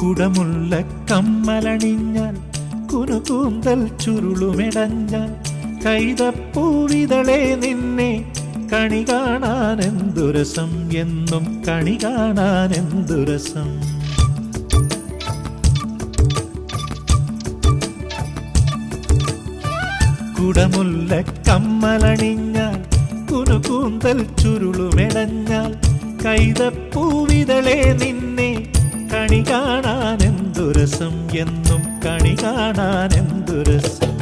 കുടമുള്ള കമ്മലണിഞ്ഞാൽ കുനുകൂന്തൽ ചുരുളുമെടഞ്ഞാൽ കൈതപ്പൂവിതളെ നിന്നെ കണി കാണാനെന്തു രസം, എന്നും കണി കാണാനെന്തു രസം. കുടമുല്ല കമ്മലണിഞ്ഞാൽ കുനുകൂന്തൽ ചുരുളുമെടഞ്ഞാൽ കൈതപ്പൂവിതളെ നിന്നെ കണി കാണാനെന്തു രസം, എന്നും കണി കാണാനെന്തു രസം.